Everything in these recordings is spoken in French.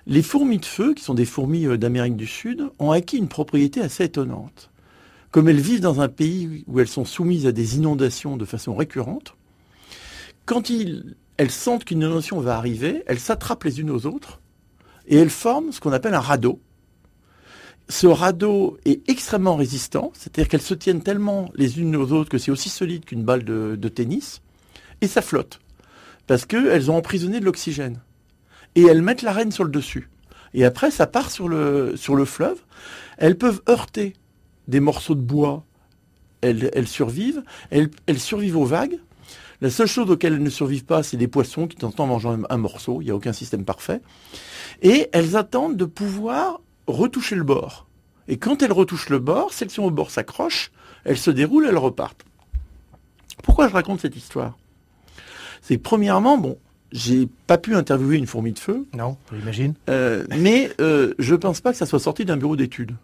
Les fourmis de feu, qui sont des fourmis d'Amérique du Sud, ont acquis une propriété assez étonnante. Comme elles vivent dans un pays où elles sont soumises à des inondations de façon récurrente, quand elles sentent qu'une inondation va arriver, elles s'attrapent les unes aux autres et elles forment ce qu'on appelle un radeau. Ce radeau est extrêmement résistant, c'est-à-dire qu'elles se tiennent tellement les unes aux autres que c'est aussi solide qu'une balle de tennis, et ça flotte, parce qu'elles ont emprisonné de l'oxygène. Et elles mettent la reine sur le dessus. Et après, ça part sur le fleuve. Elles peuvent heurter des morceaux de bois. Elles survivent. Elles survivent aux vagues. La seule chose auquel elles ne survivent pas, c'est des poissons qui, de temps en temps, mangent un morceau. Il n'y a aucun système parfait. Et elles attendent de pouvoir retoucher le bord. Et quand elles retouchent le bord, celles qui sont au bord s'accrochent, elles se déroulent, elles repartent. Pourquoi je raconte cette histoire ? C'est que premièrement, j'ai pas pu interviewer une fourmi de feu. Non, j'imagine. Mais je pense pas que ça soit sorti d'un bureau d'études.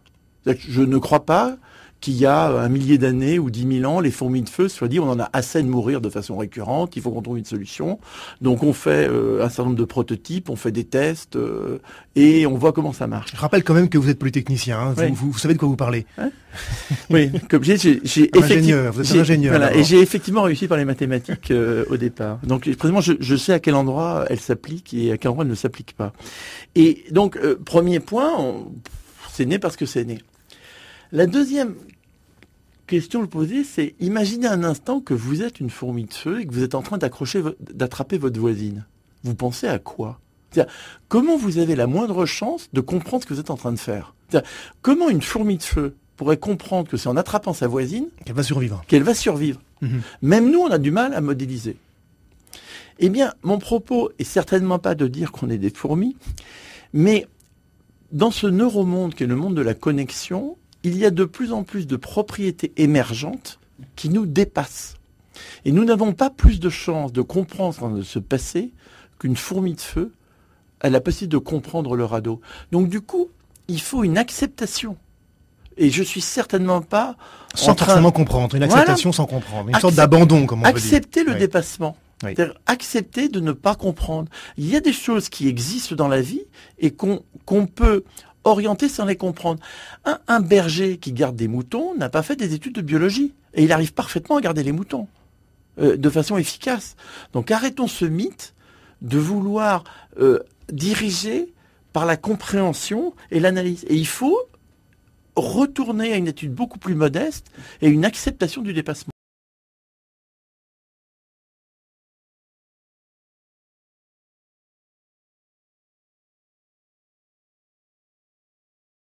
Je ne crois pas qu'il y a 1 millier d'années ou 10 000 ans, les fourmis de feu se soient dit on en a assez de mourir de façon récurrente, il faut qu'on trouve une solution. Donc on fait un certain nombre de prototypes, on fait des tests et on voit comment ça marche. Je rappelle quand même que vous êtes polytechnicien, hein, oui. vous savez de quoi vous parlez. Hein oui, comme j'ai ingénieur, vous êtes un ingénieur. Voilà, et j'ai effectivement réussi par les mathématiques au départ. Donc précisément, je sais à quel endroit elles s'appliquent et à quel endroit elles ne s'appliquent pas. Et donc premier point, c'est né parce que c'est né. La deuxième question à poser, c'est imaginez un instant que vous êtes une fourmi de feu et que vous êtes en train d'attraper votre voisine. Vous pensez à quoi ? C'est-à-dire, comment vous avez la moindre chance de comprendre ce que vous êtes en train de faire ? C'est-à-dire, comment une fourmi de feu pourrait comprendre que c'est en attrapant sa voisine qu'elle va survivre. Mm-hmm. Même nous, on a du mal à modéliser. Eh bien, mon propos est certainement pas de dire qu'on est des fourmis, mais dans ce neuromonde qui est le monde de la connexion, il y a de plus en plus de propriétés émergentes qui nous dépassent. Et nous n'avons pas plus de chances de comprendre ce qui va se passer qu'une fourmi de feu a la possibilité de comprendre le radeau. Donc du coup, il faut une acceptation. Et je suis certainement pas... Sans forcément comprendre, une acceptation sans comprendre, une sorte d'abandon, comme on veut dire. Accepter le dépassement. Oui. C'est-à-dire accepter de ne pas comprendre. Il y a des choses qui existent dans la vie et qu'on peut orienter sans les comprendre. Un berger qui garde des moutons n'a pas fait des études de biologie. Et il arrive parfaitement à garder les moutons de façon efficace. Donc arrêtons ce mythe de vouloir diriger par la compréhension et l'analyse. Et il faut retourner à une étude beaucoup plus modeste et une acceptation du dépassement.